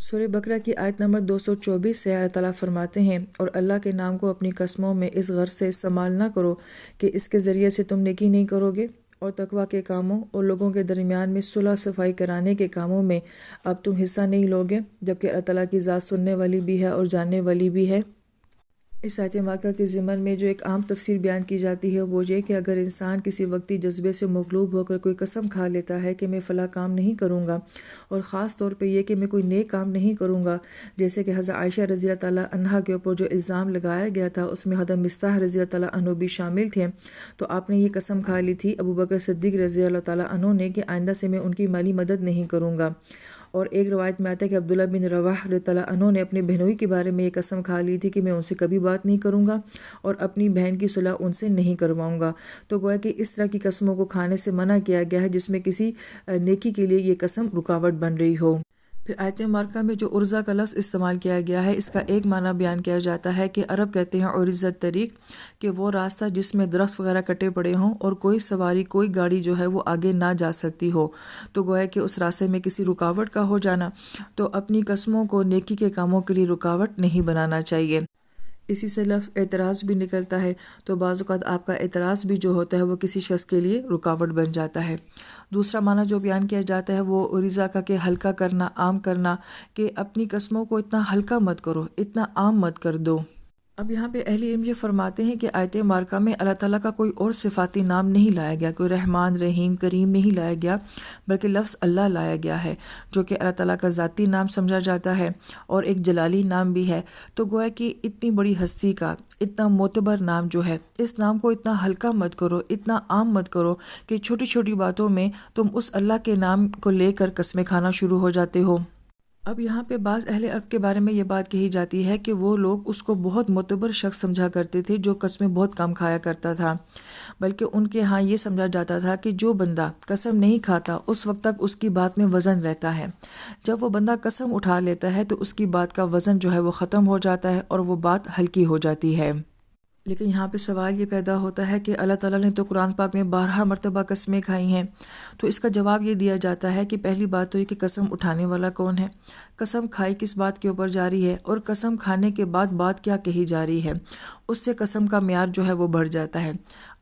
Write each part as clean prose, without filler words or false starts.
سورہ بقرہ کی آیت نمبر 224 سے اللہ تعالیٰ فرماتے ہیں، اور اللہ کے نام کو اپنی قسموں میں اس غرض سے استعمال نہ کرو کہ اس کے ذریعے سے تم نیکی نہیں کرو گے، اور تقویٰ کے کاموں اور لوگوں کے درمیان میں صلح صفائی کرانے کے کاموں میں اب تم حصہ نہیں لوگے، جبکہ اللہ تعالیٰ کی ذات سننے والی بھی ہے اور جاننے والی بھی ہے۔ اس آیت مبارکہ کے ضمن میں جو ایک عام تفسیر بیان کی جاتی ہے وہ یہ کہ اگر انسان کسی وقتی جذبے سے مغلوب ہو کر کوئی قسم کھا لیتا ہے کہ میں فلاں کام نہیں کروں گا، اور خاص طور پہ یہ کہ میں کوئی نیک کام نہیں کروں گا، جیسے کہ حضرت عائشہ رضی اللہ تعالیٰ عنہا کے اوپر جو الزام لگایا گیا تھا اس میں حضرت مصطح رضی اللہ تعالیٰ عنہ بھی شامل تھے، تو آپ نے یہ قسم کھا لی تھی ابو بکر صدیق رضی اللہ تعالیٰ عنہ نے کہ آئندہ سے میں ان کی مالی مدد نہیں کروں گا۔ اور ایک روایت میں آتا ہے کہ عبداللہ بن رواح رضی اللہ عنہ نے اپنے بہنوئی کے بارے میں یہ قسم کھا لی تھی کہ میں ان سے کبھی بات نہیں کروں گا اور اپنی بہن کی صلح ان سے نہیں کرواؤں گا۔ تو گویا کہ اس طرح کی قسموں کو کھانے سے منع کیا گیا ہے جس میں کسی نیکی کے لیے یہ قسم رکاوٹ بن رہی ہو۔ پھر آیت مبارکہ میں جو عرضہ کا لفظ استعمال کیا گیا ہے، اس کا ایک معنی بیان کیا جاتا ہے کہ عرب کہتے ہیں عرضت طریق، کہ وہ راستہ جس میں درخت وغیرہ کٹے پڑے ہوں اور کوئی سواری کوئی گاڑی جو ہے وہ آگے نہ جا سکتی ہو، تو گویا کہ اس راستے میں کسی رکاوٹ کا ہو جانا، تو اپنی قسموں کو نیکی کے کاموں کے لیے رکاوٹ نہیں بنانا چاہیے۔ اسی سے لفظ اعتراض بھی نکلتا ہے، تو بعض اوقات آپ کا اعتراض بھی جو ہوتا ہے وہ کسی شخص کے لیے رکاوٹ بن جاتا ہے۔ دوسرا معنی جو بیان کیا جاتا ہے وہ عریضہ کا کہ ہلکا کرنا، عام کرنا، کہ اپنی قسموں کو اتنا ہلکا مت کرو، اتنا عام مت کر دو۔ اب یہاں پہ اہل علم یہ فرماتے ہیں کہ آیت مبارکہ میں اللہ تعالیٰ کا کوئی اور صفاتی نام نہیں لایا گیا، کوئی رحمان، رحیم، کریم نہیں لایا گیا، بلکہ لفظ اللہ لایا گیا ہے، جو کہ اللہ تعالیٰ کا ذاتی نام سمجھا جاتا ہے اور ایک جلالی نام بھی ہے۔ تو گویا کہ اتنی بڑی ہستی کا اتنا معتبر نام جو ہے، اس نام کو اتنا ہلکا مت کرو، اتنا عام مت کرو کہ چھوٹی چھوٹی باتوں میں تم اس اللہ کے نام کو لے کر قسمیں کھانا شروع ہو جاتے ہو۔ اب یہاں پہ بعض اہل عرب کے بارے میں یہ بات کہی جاتی ہے کہ وہ لوگ اس کو بہت معتبر شخص سمجھا کرتے تھے جو قسمیں بہت کم کھایا کرتا تھا، بلکہ ان کے ہاں یہ سمجھا جاتا تھا کہ جو بندہ قسم نہیں کھاتا اس وقت تک اس کی بات میں وزن رہتا ہے، جب وہ بندہ قسم اٹھا لیتا ہے تو اس کی بات کا وزن جو ہے وہ ختم ہو جاتا ہے اور وہ بات ہلکی ہو جاتی ہے۔ لیکن یہاں پہ سوال یہ پیدا ہوتا ہے کہ اللہ تعالیٰ نے تو قرآن پاک میں 12 مرتبہ قسمیں کھائی ہیں، تو اس کا جواب یہ دیا جاتا ہے کہ پہلی بات تو یہ کہ قسم اٹھانے والا کون ہے، قسم کھائی کس بات کے اوپر جا رہی ہے، اور قسم کھانے کے بعد بات کیا کہی جا رہی ہے، اس سے قسم کا معیار جو ہے وہ بڑھ جاتا ہے۔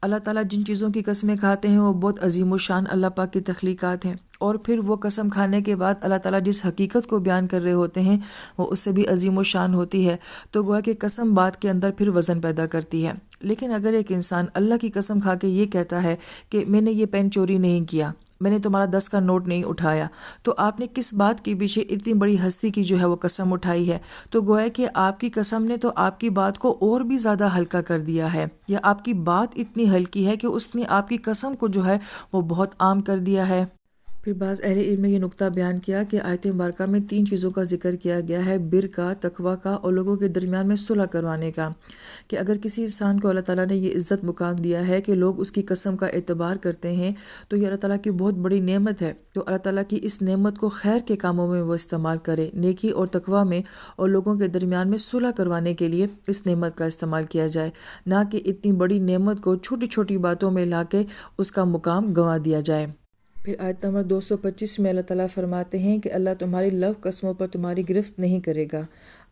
اللہ تعالیٰ جن چیزوں کی قسمیں کھاتے ہیں وہ بہت عظیم الشان اللہ پاک کی تخلیقات ہیں، اور پھر وہ قسم کھانے کے بعد اللہ تعالیٰ جس حقیقت کو بیان کر رہے ہوتے ہیں وہ اس سے بھی عظیم الشان ہوتی ہے، تو گویا کہ قسم بات کے اندر پھر وزن پیدا کرتی ہے۔ لیکن اگر ایک انسان اللہ کی قسم کھا کے یہ کہتا ہے کہ میں نے یہ پین چوری نہیں کیا، میں نے تمہارا 10 کا نوٹ نہیں اٹھایا، تو آپ نے کس بات کے پیچھے اتنی بڑی ہستی کی جو ہے وہ قسم اٹھائی ہے، تو گویا کہ آپ کی قسم نے تو آپ کی بات کو اور بھی زیادہ ہلکا کر دیا ہے، یا آپ کی بات اتنی ہلکی ہے کہ اس نے آپ کی قسم کو جو ہے وہ بہت عام کر دیا ہے۔ پھر بعض اہل علم نے یہ نقطہ بیان کیا کہ آیت مبارکہ میں 3 چیزوں کا ذکر کیا گیا ہے، بر کا، تقویٰ کا اور لوگوں کے درمیان میں صلح کروانے کا، کہ اگر کسی انسان کو اللہ تعالیٰ نے یہ عزت مقام دیا ہے کہ لوگ اس کی قسم کا اعتبار کرتے ہیں، تو یہ اللہ تعالیٰ کی بہت بڑی نعمت ہے، تو اللہ تعالیٰ کی اس نعمت کو خیر کے کاموں میں وہ استعمال کرے، نیکی اور تقویٰ میں اور لوگوں کے درمیان میں صلح کروانے کے لیے اس نعمت کا استعمال کیا جائے، نہ کہ اتنی بڑی نعمت کو چھوٹی چھوٹی باتوں میں لا کے اس کا مقام گنوا دیا جائے۔ پھر آیت نمبر 225 میں اللہ تعالیٰ فرماتے ہیں کہ اللہ تمہاری لو قسموں پر تمہاری گرفت نہیں کرے گا،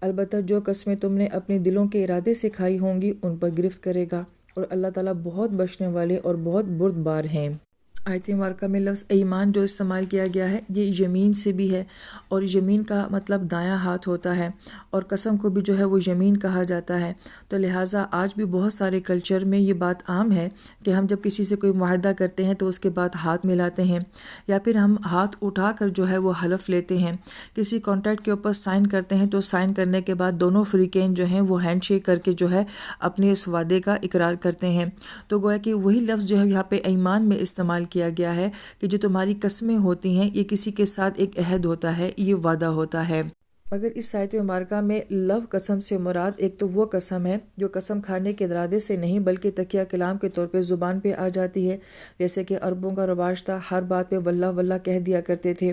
البتہ جو قسمیں تم نے اپنے دلوں کے ارادے سے کھائی ہوں گی ان پر گرفت کرے گا، اور اللہ تعالیٰ بہت بخشنے والے اور بہت بردبار ہیں۔ آیت مبارکہ میں لفظ ایمان جو استعمال کیا گیا ہے یہ یمین سے بھی ہے، اور یمین کا مطلب دایاں ہاتھ ہوتا ہے، اور قسم کو بھی جو ہے وہ یمین کہا جاتا ہے، تو لہٰذا آج بھی بہت سارے کلچر میں یہ بات عام ہے کہ ہم جب کسی سے کوئی معاہدہ کرتے ہیں تو اس کے بعد ہاتھ ملاتے ہیں، یا پھر ہم ہاتھ اٹھا کر جو ہے وہ حلف لیتے ہیں، کسی کانٹریکٹ کے اوپر سائن کرتے ہیں تو سائن کرنے کے بعد دونوں فریقین جو ہیں وہ ہینڈ شیک کر کے جو ہے اپنے اس وعدے کا اقرار کرتے ہیں، تو گویا کہ وہی لفظ جو ہے یہاں پہ ایمان میں استعمال کیا گیا ہے کہ جو تمہاری قسمیں ہوتی ہیں یہ کسی کے ساتھ ایک عہد ہوتا ہے، یہ وعدہ ہوتا ہے۔ مگر اس آیت مبارکہ میں لو قسم سے مراد ایک تو وہ قسم ہے جو قسم کھانے کے ارادے سے نہیں بلکہ تکیہ کلام کے طور پہ زبان پہ آ جاتی ہے، جیسے کہ عربوں کا رواج تھا، ہر بات پہ واللہ واللہ کہہ دیا کرتے تھے،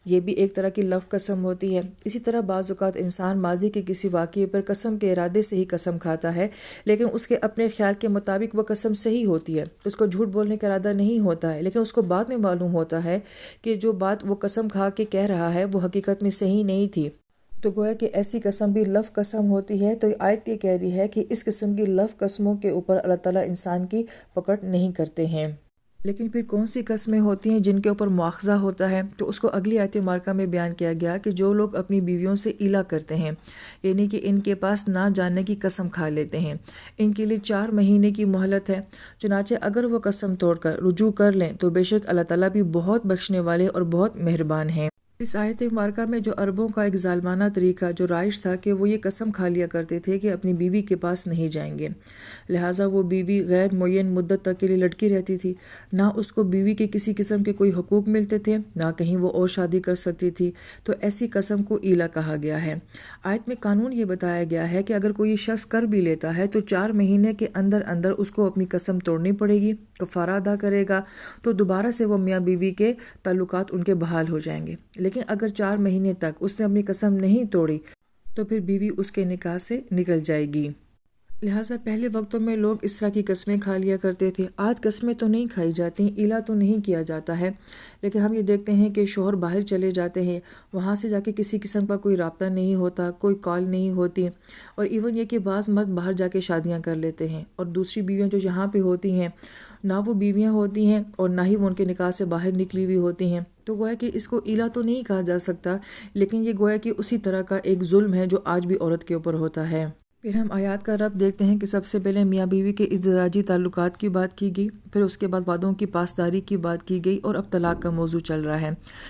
یہ بھی ایک طرح کی لو قسم ہوتی ہے۔ اسی طرح بعض اوقات انسان ماضی کے کسی واقعے پر قسم کے ارادے سے ہی قسم کھاتا ہے، لیکن اس کے اپنے خیال کے مطابق وہ قسم صحیح ہوتی ہے، اس کو جھوٹ بولنے کا ارادہ نہیں ہوتا ہے، لیکن اس کو بعد میں معلوم ہوتا ہے کہ جو بات وہ قسم کھا کے کہہ رہا ہے وہ حقیقت میں صحیح نہیں تھی، تو گویا کہ ایسی قسم بھی لف قسم ہوتی ہے، تو آیت یہ کہہ رہی ہے کہ اس قسم کی لف قسموں کے اوپر اللہ تعالیٰ انسان کی پکڑ نہیں کرتے ہیں۔ لیکن پھر کون سی قسمیں ہوتی ہیں جن کے اوپر مواخذہ ہوتا ہے؟ تو اس کو اگلی آیت مبارکہ میں بیان کیا گیا کہ جو لوگ اپنی بیویوں سے ایلا کرتے ہیں، یعنی کہ ان کے پاس نہ جاننے کی قسم کھا لیتے ہیں، ان کے لیے 4 مہینے کی مہلت ہے، چنانچہ اگر وہ قسم توڑ کر رجوع کر لیں تو بے شک اللہ تعالیٰ بھی بہت بخشنے والے اور بہت مہربان ہیں۔ اس آیت مبارکہ میں جو عربوں کا ایک ظالمانہ طریقہ جو رائج تھا کہ وہ یہ قسم کھا لیا کرتے تھے کہ اپنی بیوی کے پاس نہیں جائیں گے، لہٰذا وہ بیوی غیر معین مدت تک کے لیے لٹکی رہتی تھی، نہ اس کو بیوی کے کسی قسم کے کوئی حقوق ملتے تھے، نہ کہیں وہ اور شادی کر سکتی تھی، تو ایسی قسم کو ایلا کہا گیا ہے۔ آیت میں قانون یہ بتایا گیا ہے کہ اگر کوئی شخص کر بھی لیتا ہے تو 4 مہینے کے اندر اندر اس کو اپنی قسم توڑنی پڑے گی، کفارہ ادا کرے گا، تو دوبارہ سے وہ میاں بیوی کے تعلقات ان کے بحال ہو جائیں گے۔ لیکن اگر 4 مہینے تک اس نے اپنی قسم نہیں توڑی تو پھر بیوی اس کے نکاح سے نکل جائے گی۔ لہٰذا پہلے وقتوں میں لوگ اس طرح کی قسمیں کھا لیا کرتے تھے۔ آج قسمیں تو نہیں کھائی جاتی، ایلا تو نہیں کیا جاتا ہے، لیکن ہم یہ دیکھتے ہیں کہ شوہر باہر چلے جاتے ہیں، وہاں سے جا کے کسی قسم کا کوئی رابطہ نہیں ہوتا، کوئی کال نہیں ہوتی، اور ایون یہ کہ بعض مرد باہر جا کے شادیاں کر لیتے ہیں، اور دوسری بیویاں جو یہاں پہ ہوتی ہیں نہ وہ بیویاں ہوتی ہیں اور نہ ہی وہ ان کے نکاح سے باہر نکلی ہوئی ہوتی ہیں۔ تو گویا کہ اس کو ایلا تو نہیں کہا جا سکتا، لیکن یہ گویا کہ اسی طرح کا ایک ظلم ہے جو آج بھی عورت کے اوپر ہوتا ہے۔ پھر ہم آیات کا ربط دیکھتے ہیں کہ سب سے پہلے میاں بیوی کے ازدواجی تعلقات کی بات کی گئی، پھر اس کے بعد وعدوں کی پاسداری کی بات کی گئی، اور اب طلاق کا موضوع چل رہا ہے،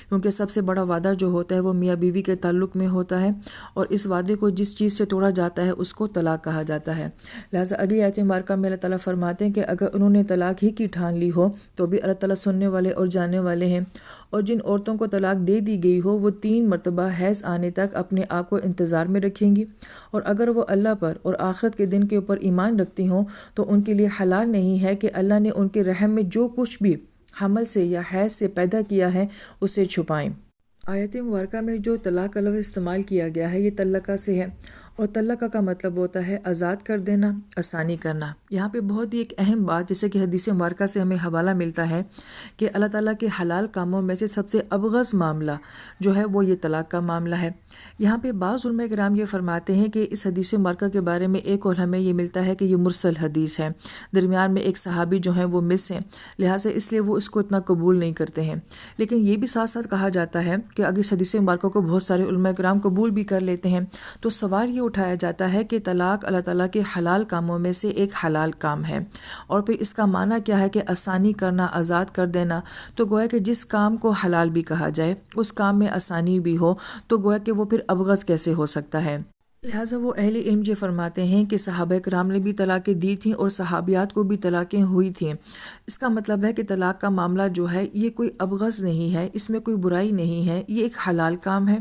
کیونکہ سب سے بڑا وعدہ جو ہوتا ہے وہ میاں بیوی کے تعلق میں ہوتا ہے، اور اس وعدے کو جس چیز سے توڑا جاتا ہے اس کو طلاق کہا جاتا ہے۔ لہٰذا اگلی آیت مبارکہ میں اللہ تعالیٰ فرماتے ہیں کہ اگر انہوں نے طلاق ہی کی ٹھان لی ہو تو بھی اللہ تعالیٰ سننے والے اور جاننے والے ہیں، اور جن عورتوں کو طلاق دے دی گئی ہو وہ 3 مرتبہ حیض آنے تک اپنے آپ کو انتظار میں رکھیں گی، اور اگر وہ اللہ پر اور آخرت کے دن کے اوپر ایمان رکھتی ہوں تو ان کے لیے حلال نہیں ہے کہ اللہ نے ان کے رحم میں جو کچھ بھی حمل سے یا حیض سے پیدا کیا ہے اسے چھپائیں۔ آیت مبارکہ میں جو طلاق کا لفظ استعمال کیا گیا ہے یہ طلقہ سے ہے، اور طلقہ کا مطلب ہوتا ہے آزاد کر دینا، آسانی کرنا۔ یہاں پہ بہت ہی ایک اہم بات، جیسے کہ حدیث مبارکہ سے ہمیں حوالہ ملتا ہے کہ اللہ تعالیٰ کے حلال کاموں میں سے سب سے ابغض معاملہ جو ہے وہ یہ طلاق کا معاملہ ہے۔ یہاں پہ بعض علماء کرام یہ فرماتے ہیں کہ اس حدیث مبارکہ کے بارے میں ایک قول ہمیں یہ ملتا ہے کہ یہ مرسل حدیث ہے، درمیان میں ایک صحابی جو ہیں وہ مس ہیں، لہٰذا اس لیے وہ اس کو اتنا قبول نہیں کرتے ہیں۔ لیکن یہ بھی ساتھ ساتھ کہا جاتا ہے کہ اگر اس حدیث مبارکہ کو بہت سارے علماء کرام قبول بھی کر لیتے ہیں تو سوال یہ اٹھایا جاتا ہے کہ طلاق اللہ تعالیٰ کے حلال کاموں میں سے ایک حلال کام ہے، اور پھر اس کا معنی کیا ہے کہ آسانی کرنا، آزاد کر دینا، تو گویا کہ جس کام کو حلال بھی کہا جائے اس کام میں آسانی بھی ہو تو گویا کہ وہ پھر ابغض کیسے ہو سکتا ہے۔ لہٰذا وہ اہل علم یہ فرماتے ہیں کہ صحابہ کرام نے بھی طلاقیں دی تھیں اور صحابیات کو بھی طلاقیں ہوئی تھیں۔ اس کا مطلب ہے کہ طلاق کا معاملہ جو ہے یہ کوئی ابغض نہیں ہے، اس میں کوئی برائی نہیں ہے، یہ ایک حلال کام ہے،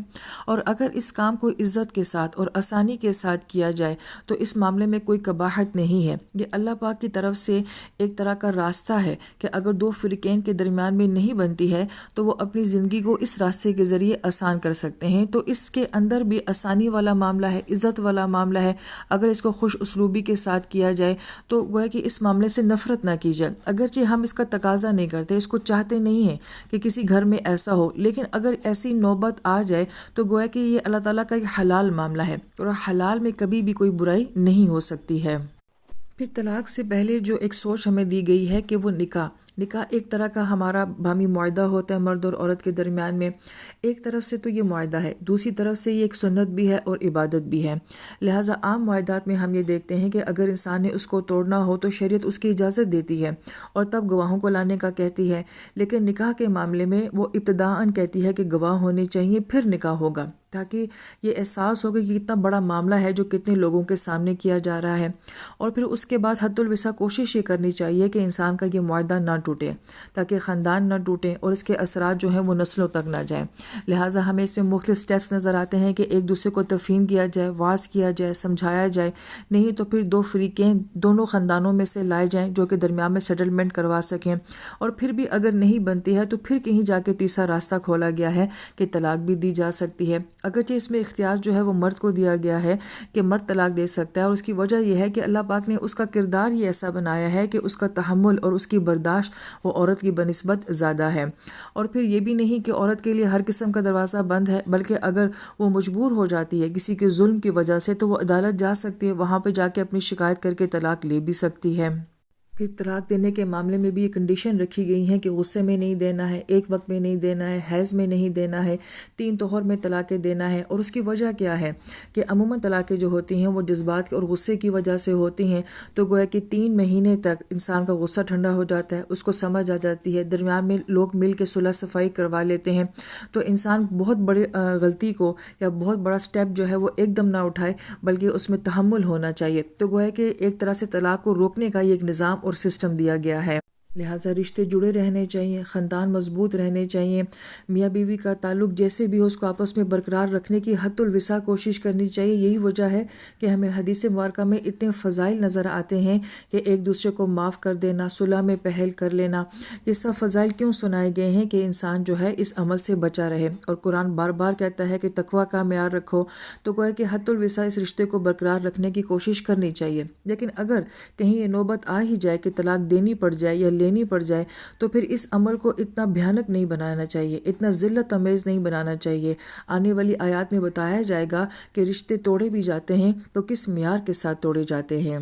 اور اگر اس کام کو عزت کے ساتھ اور آسانی کے ساتھ کیا جائے تو اس معاملے میں کوئی قباحت نہیں ہے۔ یہ اللہ پاک کی طرف سے ایک طرح کا راستہ ہے کہ اگر 2 فریقین کے درمیان میں نہیں بنتی ہے تو وہ اپنی زندگی کو اس راستے کے ذریعے آسان کر سکتے ہیں، تو اس کے اندر بھی آسانی والا معاملہ ہے، عزت والا معاملہ ہے۔ اگر اس کو خوش اسلوبی کے ساتھ کیا جائے تو گویا کہ اس معاملے سے نفرت نہ کی جائے، اگرچہ ہم اس کا تقاضا نہیں کرتے، اس کو چاہتے نہیں ہیں کہ کسی گھر میں ایسا ہو، لیکن اگر ایسی نوبت آ جائے تو گویا کہ یہ اللہ تعالیٰ کا ایک حلال معاملہ ہے، اور حلال میں کبھی بھی کوئی برائی نہیں ہو سکتی ہے۔ پھر طلاق سے پہلے جو ایک سوچ ہمیں دی گئی ہے کہ وہ نکاح ایک طرح کا ہمارا باہمی معاہدہ ہوتا ہے مرد اور عورت کے درمیان میں۔ ایک طرف سے تو یہ معاہدہ ہے، دوسری طرف سے یہ ایک سنت بھی ہے اور عبادت بھی ہے۔ لہٰذا عام معاہدات میں ہم یہ دیکھتے ہیں کہ اگر انسان نے اس کو توڑنا ہو تو شریعت اس کی اجازت دیتی ہے اور تب گواہوں کو لانے کا کہتی ہے، لیکن نکاح کے معاملے میں وہ ابتداءً کہتی ہے کہ گواہ ہونے چاہیے، پھر نکاح ہوگا، تاکہ یہ احساس ہوگا کہ کتنا بڑا معاملہ ہے جو کتنے لوگوں کے سامنے کیا جا رہا ہے، اور پھر اس کے بعد حد الوسع کوشش یہ کرنی چاہیے کہ انسان کا یہ معاہدہ نہ ٹوٹے، تاکہ خاندان نہ ٹوٹے اور اس کے اثرات جو ہیں وہ نسلوں تک نہ جائیں۔ لہٰذا ہمیں اس میں مختلف سٹیپس نظر آتے ہیں کہ ایک دوسرے کو تفہیم کیا جائے، واعظ کیا جائے، سمجھایا جائے، نہیں تو پھر 2 فریقین دونوں خاندانوں میں سے لائے جائیں جو کہ درمیان میں سیٹلمنٹ کروا سکیں، اور پھر بھی اگر نہیں بنتی ہے تو پھر کہیں جا کے تیسرا راستہ کھولا گیا ہے کہ طلاق بھی دی جا سکتی ہے۔ اگرچہ اس میں اختیار جو ہے وہ مرد کو دیا گیا ہے کہ مرد طلاق دے سکتا ہے، اور اس کی وجہ یہ ہے کہ اللہ پاک نے اس کا کردار ہی ایسا بنایا ہے کہ اس کا تحمل اور اس کی برداشت وہ عورت کی بنسبت زیادہ ہے۔ اور پھر یہ بھی نہیں کہ عورت کے لیے ہر قسم کا دروازہ بند ہے، بلکہ اگر وہ مجبور ہو جاتی ہے کسی کے ظلم کی وجہ سے تو وہ عدالت جا سکتی ہے، وہاں پہ جا کے اپنی شکایت کر کے طلاق لے بھی سکتی ہے۔ پھر طلاق دینے کے معاملے میں بھی یہ کنڈیشن رکھی گئی ہیں کہ غصے میں نہیں دینا ہے، ایک وقت میں نہیں دینا ہے، حیض میں نہیں دینا ہے، 3 طہر میں طلاقیں دینا ہے۔ اور اس کی وجہ کیا ہے کہ عموماً طلاقیں جو ہوتی ہیں وہ جذبات اور غصے کی وجہ سے ہوتی ہیں، تو گویا کہ 3 مہینے تک انسان کا غصہ ٹھنڈا ہو جاتا ہے، اس کو سمجھ آ جاتی ہے، درمیان میں لوگ مل کے صلح صفائی کروا لیتے ہیں، تو انسان بہت بڑے غلطی کو یا بہت بڑا سٹیپ جو ہے وہ ایک دم نہ اٹھائے، بلکہ اس میں تحمل ہونا چاہیے۔ تو گویا کہ ایک طرح سے طلاق کو روکنے کا یہ ایک نظام اور سسٹم دیا گیا ہے۔ لہٰذا رشتے جڑے رہنے چاہیے، خاندان مضبوط رہنے چاہیے، میاں بیوی کا تعلق جیسے بھی ہو اس کو آپس میں برقرار رکھنے کی حد الوسع کوشش کرنی چاہیے۔ یہی وجہ ہے کہ ہمیں حدیث مبارکہ میں اتنے فضائل نظر آتے ہیں کہ ایک دوسرے کو معاف کر دینا، صلح میں پہل کر لینا، یہ سب فضائل کیوں سنائے گئے ہیں کہ انسان جو ہے اس عمل سے بچا رہے۔ اور قرآن بار بار کہتا ہے کہ تقویٰ کا معیار رکھو، تو گویا کہ حد الوسع اس رشتے کو برقرار رکھنے کی کوشش کرنی چاہیے۔ لیکن اگر کہیں یہ نوبت آ ہی جائے کہ طلاق دینی پڑ جائے یا لینی پڑ جائے، تو پھر اس عمل کو اتنا بھیانک نہیں بنانا چاہیے، اتنا ذلت امیز نہیں بنانا چاہیے۔ آنے والی آیات میں بتایا جائے گا کہ رشتے توڑے بھی جاتے ہیں تو کس معیار کے ساتھ توڑے جاتے ہیں۔